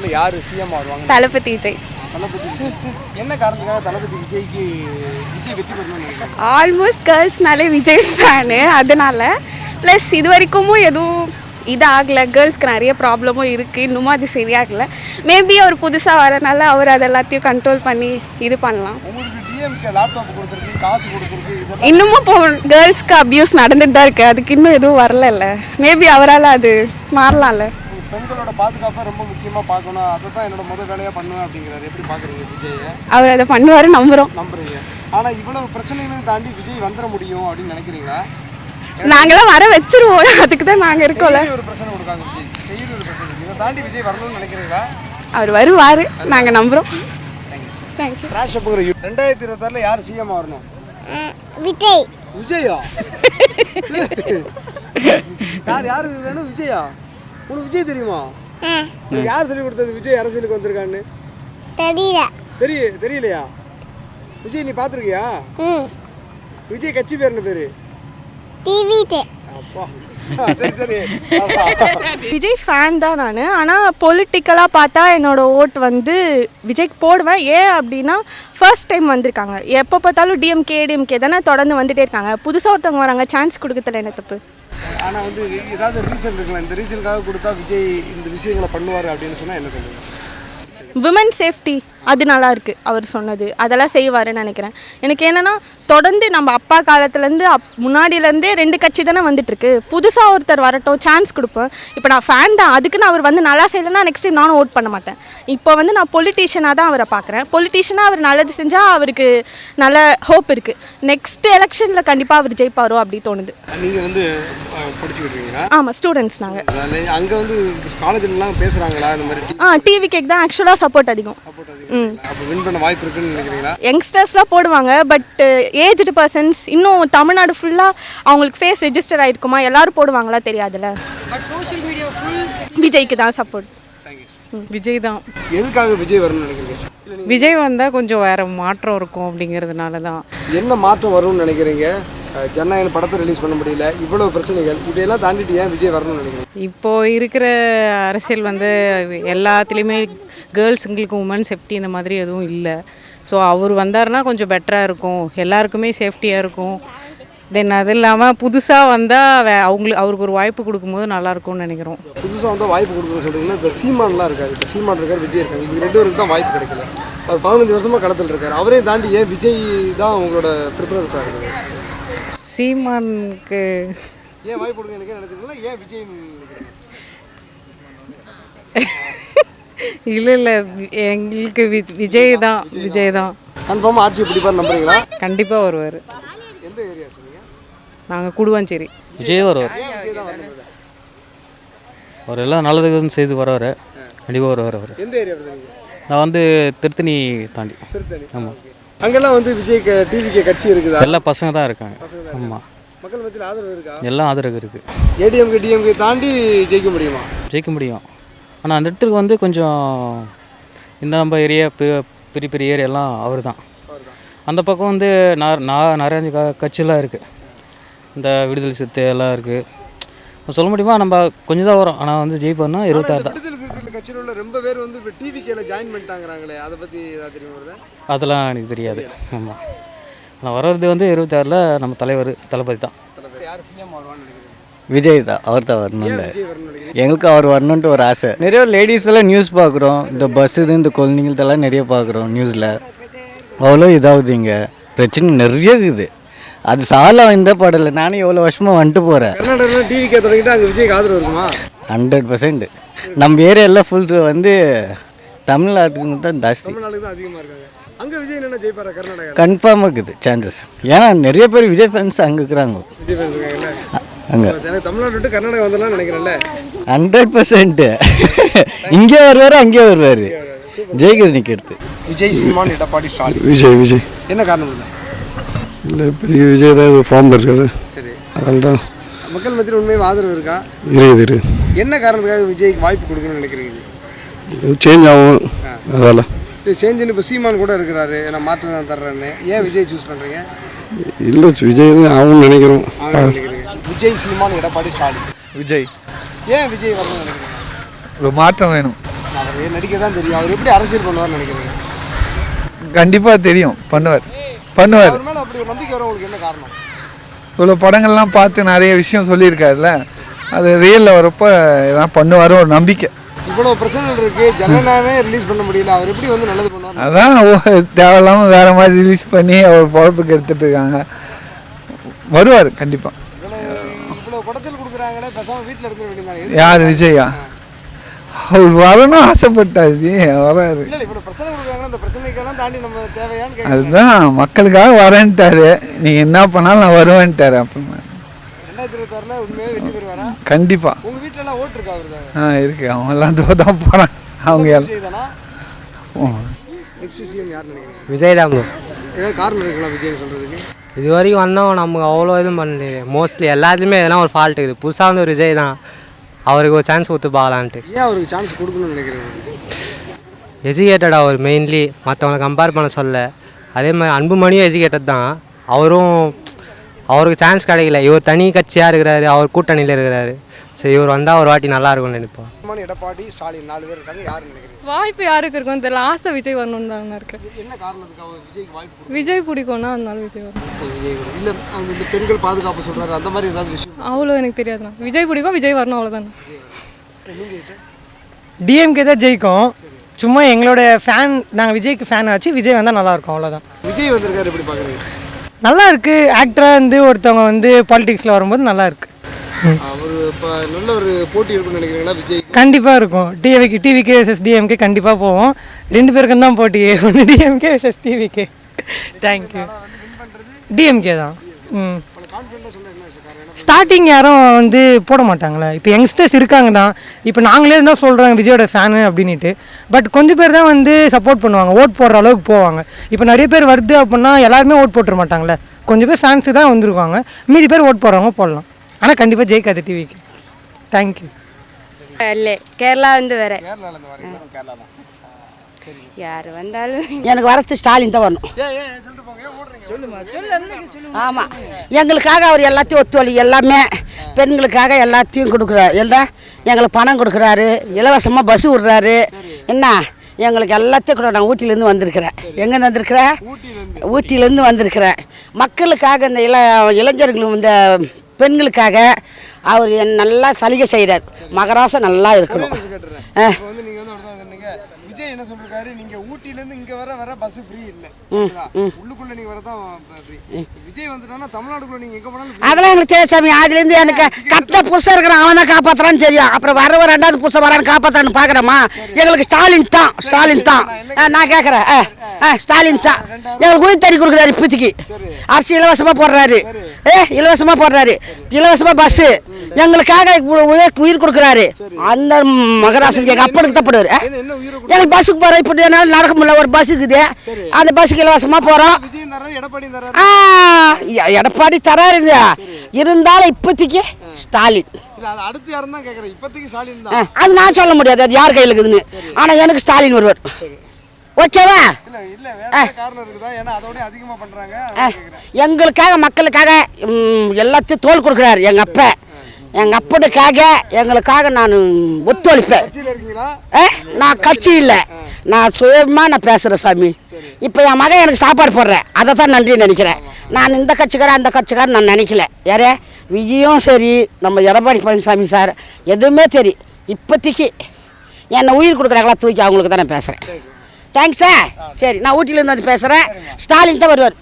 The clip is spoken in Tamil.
2026 யார் சிஎம் ஆவாங்க? தளபதி விஜய். தளபதி விஜய். என்ன காரணத்துக்காக தளபதி விஜய்க்கு விஜய் வெற்றி பெறணும்னு நினைக்கிறீங்க? ஆல்மோஸ்ட் கேர்ள்ஸ்னாலே விஜய் ஃபேனு, அதனால ப்ளஸ் இது வரைக்கும் எதுவும் இது ஆகலை. கேர்ள்ஸ்க்கு நிறைய ப்ராப்ளமும் இருக்குது, இன்னமும் அது சரியாகலை. மேபி அவர் புதுசாக வரனால அவர் அது எல்லாத்தையும் கண்ட்ரோல் பண்ணி இது பண்ணலாம். உங்களுக்கு டிஎம்கே லேப்டாப் கொடுத்துருக்கு, காசு கொடுத்துருக்கு, இதெல்லாம் இன்னமும் இப்போ கேர்ள்ஸ்க்கு அப்யூஸ் நடந்துட்டு தான் இருக்குது. அதுக்கு இன்னும் எதுவும் வரல. மேபி அவரால் அது மாறலாம்ல. பெண்களோட பாதுகாப்பை ரொம்ப முக்கியமாக பார்க்கணும், அதை தான் என்னோட முதல் வேலையாக பண்ணுவேன் அப்படிங்கிறாரு. எப்படி பார்க்குறீங்க விஜயை? அவர் அதை பண்ணுவார் நம்புறீங்க. ஆனால் இவ்வளவு பிரச்சனைகளையும் தாண்டி விஜய் வந்துட முடியும் அப்படின்னு நினைக்கிறீங்களா? நாங்களாம் வர வச்சிருவோம், அதுக்கு தான் நாங்கள் இருக்கோம்ல. ஒரு பிரச்சனை கொடுக்காங்க விஜய், டெய்லி ஒரு பிரச்சனை. இதை தாண்டி விஜய் வரணும்னு நினைக்கிறீங்களா? அவர் வருவார், நாங்கள் நம்புகிறோம். தேங்க்யூ. ராஷ் அப்புங்கிற 2026 யார் சிஎம் வரணும்? விஜய். விஜயா? யாரு வேணும்? விஜயா? உனக்கு விஜய் தெரியுமா? உனக்கு யார் சொல்லி கொடுத்தது விஜய் அரசியலுக்கு வந்திருக்கான்னு? தெரியலையா? விஜய் நீ பார்த்துருக்கியா? விஜய் கட்சி பேர் என்ன பேரு? அப்பா சரி சரி. விஜய் ஃபேன் தான் நான். ஆனால் பொலிட்டிக்கலாக பார்த்தா என்னோட ஓட் வந்து விஜய்க்கு போடுவேன். ஏன் அப்படின்னா ஃபர்ஸ்ட் டைம் வந்திருக்காங்க. எப்போ பார்த்தாலும் டிஎம்கே தானே தொடர்ந்து வந்துகிட்டே இருக்காங்க. புதுசாக ஒருத்தவங்க வராங்க, சான்ஸ் கொடுக்கறதுல என்ன தப்பு? ஆனால் வந்து ஏதாவது ரீசன் இருக்குல்ல, இந்த ரீசனுக்காக கொடுத்தா விஜய் இந்த விஷயங்களை பண்ணுவார் அப்படின்னு சொன்னால் என்ன சொல்லுங்கள்? விமன் சேஃப்டி அது நல்லா இருக்குது அவர் சொன்னது, அதெல்லாம் செய்வாருன்னு நினைக்கிறேன். எனக்கு என்னென்னா தொடர்ந்து நம்ம அப்பா காலத்துலேருந்து முன்னாடியிலேருந்தே 2 கட்சி தானே வந்துட்டுருக்கு. புதுசாக ஒருத்தர் வரட்டும், சான்ஸ் கொடுப்பேன். இப்போ நான் ஃபேன் தான், அதுக்குன்னு அவர் வந்து நல்லா செய்யலைன்னா நெக்ஸ்ட் டைம் நானும் ஓட் பண்ண மாட்டேன். இப்போ வந்து நான் பொலிட்டீஷியனாக தான் அவரை பார்க்குறேன். பொலிட்டீஷியனாக அவர் நல்லது செஞ்சால் அவருக்கு நல்ல ஹோப் இருக்குது. நெக்ஸ்ட் எலெக்ஷனில் கண்டிப்பாக அவர் ஜெயிப்பாரோ அப்படி தோணுது. நீங்கள் வந்து படிச்சுக்கிட்டீங்களா? ஆமாம், ஸ்டூடெண்ட்ஸ் நாங்கள். அங்கே வந்து காலேஜ்லாம் பேசுகிறாங்களா இந்த மாதிரி? டிவி கேக் தான் ஆக்சுவலாக சப்போர்ட் அதிகம். அப்போ வின் பண்ண வாய்ப்பு இருக்குன்னு நினைக்கிறீங்களா? யங்ஸ்டர்ஸ்லாம் போடுவாங்க, பட் ஏஜ்டு பர்சன்ஸ் இன்னும் தமிழ்நாடு ஃபுல்லாக அவங்களுக்கு ஃபேஸ் ரெஜிஸ்டர் ஆகிருக்குமா, எல்லோரும் போடுவாங்களா தெரியாதுல்ல. விஜய்க்கு தான் சப்போர்ட். விஜய் தான். எதுக்காக விஜய் வரணும்னு நினைக்கிறீங்க? விஜய் வந்தால் கொஞ்சம் வேறு மாற்றம் இருக்கும் அப்படிங்கிறதுனால தான். என்ன மாற்றம் வரும்னு நினைக்கிறீங்க? ஜனநாயகன் படத்தை ரிலீஸ் பண்ண முடியல, இவ்வளோ பிரச்சனைகள், இதெல்லாம் தாண்டிட்டு ஏன் விஜய் வரணும்னு நினைக்கிறீங்க? இப்போது இருக்கிற அரசியல் வந்து எல்லாத்துலேயுமே கேர்ள்ஸுங்களுக்கு உமன் சேஃப்டி இந்த மாதிரி எதுவும் இல்லை. ஸோ அவர் வந்தார்னா கொஞ்சம் பெட்டராக இருக்கும், எல்லாருக்குமே சேஃப்டியாக இருக்கும். தென் அது இல்லாமல் புதுசாக வந்தால் அவருக்கு ஒரு வாய்ப்பு கொடுக்கும்போது நல்லாயிருக்கும்னு நினைக்கிறோம். புதுசாக வந்தால் வாய்ப்பு கொடுக்கணும்னு சொல்கிறீங்கன்னா, இப்போ சீமான்லாம் இருக்கார், இப்போ சீமான் இருக்கார், விஜய் இருக்காங்க, இவங்க 2 பேருக்கு தான் வாய்ப்பு கிடைக்கல. அவர் 15 வருஷமாக களத்தில் இருக்கார். அவரையும் தாண்டி ஏன் விஜய் தான் உங்களோட ப்ரிஃபரன்ஸாக இருக்குது? சீமானுக்கு ஏன் வாய்ப்பு கொடுக்க நினைக்கிறீங்களா? ஏன் விஜய் நினைக்கிறீங்க? இல்லை எங்களுக்கு விஜய் தான். கன்ஃபார்மாக ஆட்சி பிடிப்பார் நம்புறீங்களா? கண்டிப்பாக வருவார். எந்த ஏரியா சொன்னீங்க? நாங்கள் கூடுவாஞ்சேரி. விஜய் வருவார். அவர் எல்லாம் நல்லதுக்கு செய்து வருவார், கண்டிப்பாக வருவார். அவர் எந்த ஏரியா? நான் வந்து திருத்தணி தாண்டி. திருத்தணி. ஆமாம். அங்கெல்லாம் வந்து விஜய் டிவிக்கு கட்சி இருக்குதா? எல்லா பசங்க தான் இருக்காங்க. ஆமாம். மக்கள் மத்தியில் ஆதரவு இருக்கா? எல்லாம் ஆதரவு இருக்குது. ஏடிஎம்கே டிஎம்கே தாண்டி ஜெயிக்க முடியுமா? ஜெயிக்க முடியும். ஆனால் அந்த இடத்துக்கு வந்து கொஞ்சம் இந்த நம்ம ஏரியா பெரிய பெரிய ஏரியாலாம் அவர் தான். அந்த பக்கம் வந்து நிறைய கட்சியெல்லாம் இருக்குது. இந்த விடுதலை சிறுத்தை எல்லாம் இருக்குது. சொல்ல முடியுமா? நம்ம கொஞ்சம் தான் வரும், ஆனால் வந்து ஜெயிப்போம்னா 26 தான். விடுதலை சிறுத்தை கட்சியில் உள்ள ரொம்ப பேர் வந்து இப்போ டிவிகேல ஜாயின் பண்ணிட்டாங்கிறாங்களே, அதை பற்றி ஏதாவது தெரியுமா? அதெல்லாம் எனக்கு தெரியாது. ஆமாம். ஆனால் வர்றது வந்து 26ல் நம்ம தலைவர் தளபதி தான். யார் சிஎம் வருவான்னு நினைக்கிறீங்க? விஜய் தான். அவர் தான் வரணும். எங்களுக்கு அவர் வரணுன்ட்டு ஒரு ஆசை. நிறைய லேடிஸ் எல்லாம் நியூஸ் பார்க்குறோம், இந்த பஸ்ஸு இந்த குழந்தைங்கள்தெல்லாம் நிறைய பார்க்குறோம் நியூஸில். அவ்வளோ இதாகுது, இங்கே பிரச்சனை நிறைய இருக்குது. அது சால இந்த படலை. நானும் எவ்வளோ வருஷமாக வந்துட்டு போகிறேன். கர்நாடகாவில் டிவிக்கே தொடங்கிட்டு அங்கே விஜய்க்கு ஆதரவு இருக்குமா? 100%. நம்ம ஏரியாவில் ஃபுல் வந்து தமிழ்நாட்டுக்கு தான் ஜாஸ்தி. தமிழ்நாட்டுக்கு தான் அதிகமாக இருக்காங்க. அங்கே விஜய் என்ன ஜெயிப்பாரா? கர்நாடகா கன்ஃபார்மாக இருக்குது சான்சஸ். ஏன்னா நிறைய பேர் விஜய் ஃபேன்ஸ் அங்கே இருக்கிறாங்க. விஜய் ஃபேன்ஸ் இருக்காங்கல்ல அங்கே. எனக்கு தமிழ்நாடு விட்டு கர்நாடகா வந்துடலாம்னு நினைக்கிறேன்ல. 100%. இங்கே வருவார், அங்கே வருவார். ஜெயிக்கிறது நிற்கிறது. விஜய், சீமான், எடப்பாடி, ஸ்டாலின். விஜய் என்ன காரணம் இல்லை? இல்லை, பெரிய விஜய் தான் ஃபார்ம் இருக்காரு. சரி, அதனால தான். மக்கள் மத்தியில் உண்மையாக ஆதரவு இருக்கா? இருக்குது. என்ன காரணத்துக்காக விஜய்க்கு வாய்ப்பு கொடுக்கணும்னு நினைக்கிறீங்க? சேஞ்ச் ஆகும், அதால். இது சேஞ்சுன்னு இப்போ சீமான் கூட இருக்கிறாரு, நான் மாற்றம் தான் தர்றேன்னு. ஏன் விஜய் சூஸ் பண்ணுறீங்க? இல்லை, விஜய் ஆகும்னு நினைக்கிறோம். விஜய், சீமான், எடப்பாடி, ஸ்டாலின். விஜய். ஏன் விஜய் வரணும்னு நினைக்கிறீங்க? ஒரு மாற்றம் வேணும். இருக்காரு, நடிக்க தான் தெரியும். அவர் எப்படி அரசியல் பண்ணுவார்னு நினைக்கிறீங்க? கண்டிப்பாக தெரியும், பண்ணுவார். அவர் மேலே அப்படி ஒரு நம்பிக்கை வர உங்களுக்கு என்ன காரணம்? இவ்வளோ படங்கள்லாம் பார்த்து நிறைய விஷயம் சொல்லியிருக்காருல்ல, அது ரியலில் வரப்போ எல்லாம் பண்ணுவார் ஒரு நம்பிக்கை. இவ்வளோ பிரச்சனைகள் இருக்குது, ஜனநாயகமே ரிலீஸ் பண்ண முடியல, அவர் எப்படி வந்து நல்லது பண்ணுவார்? அதான் தேவையில்லாமல் வேறு மாதிரி ரிலீஸ் பண்ணி அவர் பொழப்புக்கு எடுத்துகிட்டு இருக்காங்க. வருவார் கண்டிப்பாக. இவ்வளோ குடைச்சல் கொடுக்குறாங்களே, பேசாமல் வீட்டில் இருக்க வேண்டியது. யார்? விஜயா? அவர் வரணும் ஆசைப்பட்டாச்சு, வராரு. இல்லை இவ்வளோ பிரச்சனை கொடுக்குறாங்கன்னா அந்த பிரச்சனைக்கெல்லாம் தாண்டி நம்ம தேவையான்னு அதுதான் மக்களுக்காக வரேன்ட்டாரு. நீங்கள் என்ன பண்ணாலும் நான் வருவேன்ட்டாரு. அப்புறமா 2026 உண்மையாக வெற்றி பெறுவாரா? கண்டிப்பாக. உங்கள் வீட்டிலலாம் ஓட்டு இருக்கா அவரு? இருக்கு. அவங்கெல்லாம் தான் போகிறாங்க. அவங்க விஜய் தானா? நெக்ஸ்ட் சிஎம் யார் நினைக்கிறீங்க? விஜய் தான் ப்ரோ. ஏதாவது காரணம் இருக்கலாம் விஜய் சொல்கிறதுக்கு? இது வரைக்கும் வந்தோம் நமக்கு அவ்வளோ இதுவும் பண்ணல. மோஸ்ட்லி எல்லாத்துலேயுமே எதனா ஒரு ஃபால்ட் இருக்குது. புதுசாக வந்து ஒரு விஜய் தான், அவருக்கு ஒரு சான்ஸ் கொடுத்து பார்க்கலான்ட்டு. ஏன் அவருக்கு சான்ஸ் கொடுக்கணும்னு நினைக்கிறீங்க? எஜுகேட்டட் அவர் மெயின்லி, மற்றவங்களை கம்பேர் பண்ண சொல்ல. அதே மாதிரி அன்புமணியும் எஜுகேட்டட் தான், அவருக்கு சான்ஸ் கிடைக்கல. இவர் தனி கட்சியாக இருக்கிறாரு, அவர் கூட்டணியில் இருக்கிறாரு. சரி, இவர் வந்தால் ஒரு வாட்டி நல்லா இருக்கும்னு நினைப்போம். எடப்பாடி, ஸ்டாலின் 4 பேர் இருக்காங்க, யார் நினைக்கிறீங்க? வாய்ப்பு யாருக்கு இருக்குன்னு தெரியல. ஆசை விஜய் வரணும்னு தான் இருக்கு. என்ன காரணத்துக்காக விஜய்க்கு வாய்ப்பு? விஜய் பிடிக்கும்னா அதனால விஜய் வரணும். இல்லை இந்த பெண்கள் பாதுகாப்பு சொல்கிறாரு, அந்த மாதிரி ஏதாவது விஷயம்? அவ்வளோ எனக்கு தெரியாதுண்ணா. விஜய் பிடிக்கும், விஜய் வரணும், அவ்வளோதான். டிஎம்கே தான் ஜெயிக்கும். சும்மா எங்களோட ஃபேன், நாங்கள் விஜய்க்கு ஃபேன் ஆச்சு. விஜய் வந்தால் நல்லாயிருக்கும், அவ்வளோதான். விஜய் வந்திருக்காரு, எப்படி பார்க்குறீங்க? நல்லா இருக்குது. ஆக்டராக இருந்து ஒருத்தவங்க வந்து பாலிடிக்ஸில் வரும்போது நல்லா இருக்குது. அவர் இப்போ நல்ல ஒரு போட்டி இருக்குன்னு நினைக்கிறீங்களா விஜய்? கண்டிப்பாக இருக்கும். டிவிகே வெர்சஸ் டிஎம்கே கண்டிப்பாக போவோம். 2 பேருக்கும் தான் போட்டி, ஒன்று DMK versus TVK. Thank you. DMK தான். ஸ்டார்டிங் யாரும் வந்து போட மாட்டாங்களே. இப்போ யங்ஸ்டர்ஸ் இருக்காங்க தான். இப்போ நாங்களே தான் சொல்கிறாங்க விஜயோட ஃபேனு அப்படின்ட்டு. பட் கொஞ்சம் பேர் தான் வந்து சப்போர்ட் பண்ணுவாங்க, ஓட் போடுற அளவுக்கு போவாங்க. இப்போ நிறைய பேர் வருது அப்படின்னா எல்லாருமே ஓட் போட்டுற மாட்டாங்களே. கொஞ்சம் பேர் ஃபேன்ஸு தான் வந்துருக்காங்க, மீதி பேர் ஓட் போடுறவங்க போடலாம். ஆனால் கண்டிப்பாக ஜெயிக்காது டிவிக்கு. தேங்க்யூ. இல்லை, கேரளா வந்து வேற யார் வந்தாலும் எனக்கு வரது ஸ்டாலின் தான் வரணும். ஆமாம், எங்களுக்காக அவர் எல்லாத்தையும் ஒத்துழைப்பு, எல்லாமே பெண்களுக்காக எல்லாத்தையும் கொடுக்குறாரு. எல்லாம் எங்களுக்கு பணம் கொடுக்குறாரு, இலவசமாக பஸ்ஸு விட்றாரு. என்ன எங்களுக்கு எல்லாத்தையும் கூட. நான் ஊட்டியிலேருந்து வந்திருக்கிறேன். எங்கேருந்து வந்திருக்கிறேன்? ஊட்டியிலேருந்து வந்திருக்கிறேன். மக்களுக்காக, இந்த இளைஞர்களும் இந்த பெண்களுக்காக அவர் நல்லா சலுகை செய்கிறார். மகராசம் நல்லா இருக்கணும். விஜய் என்ன சொல்றாரு, நீங்க ஊட்டில இருந்து இங்க வர பஸ் ஃப்ரீ இல்ல, உள்ளுக்குள்ள நீங்க வரதான் ஃப்ரீ. விஜய் வந்துட்டானா தமிழ்நாடுக்குள்ள நீங்க எங்க போனாலும் அதெல்லாம் எனக்கு தெரியும் சாமி. அதுல இருந்து எனக்கு கட்ட புருஷன் இருக்கிறான், அவன் தான் காப்பாத்துறான்னு தெரியும். அப்புறம் வர 2வது புருஷன் வரான்னு காப்பாத்தான்னு பாக்குறோமா? எங்களுக்கு ஸ்டாலின் தான், ஸ்டாலின் தான். நான் கேட்கறேன், ஸ்டாலின் தான் எங்களுக்கு உயிர் தறி கொடுக்குறாரு. இப்போதைக்கு அரிசி இலவசமா போடுறாரு, இலவசமா போடுறாரு, இலவசமா பஸ் எங்களுக்காக உயிர் கொடுக்குறாரு. அந்த மகராசனுக்கு எங்கள் அப்பனுக்கு தான் போடுவார். எங்களுக்கு பஸ்ஸுக்கு போகிறோம், இப்போ என்னால் நடக்க முடியல. ஒரு பஸ் இருக்குது, அந்த பஸ்ஸுக்கு இலவசமாக போகிறோம். எடப்பாடி தராருங்க, இருந்தாலும் இப்போதைக்கு ஸ்டாலின். அது நான் சொல்ல முடியாது, அது யார் கையில் இருக்குதுன்னு. ஆனால் எனக்கு ஸ்டாலின் வருவார். ஓகேவா? எங்களுக்காக, மக்களுக்காக எல்லாத்தையும் தோல் கொடுக்குறாரு எங்கள் அப்பா. எங்கள் அப்பனுக்காக, எங்களுக்காக நான் ஒத்துழைப்பேன். நான் கட்சி இல்லை, நான் சுயமாக நான் பேசுகிறேன் சாமி. இப்போ என் மகன் எனக்கு சாப்பாடு போடுறேன், அதை தான் நன்றி நினைக்கிறேன். நான் இந்த கட்சிக்காரன் அந்த கட்சிக்காரன் நான் நினைக்கல. யாரே விஜயும் சரி, நம்ம எடப்பாடி பழனிசாமி சார், எதுவுமே சரி, இப்போதைக்கு என்னை உயிர் கொடுக்குறாங்களா தூக்கி அவங்களுக்கு தான் நான் பேசுகிறேன். தேங்க்ஸா. சரி, நான் ஊட்டியிலேருந்து வந்து பேசுகிறேன். ஸ்டாலின் தான் வருவார்.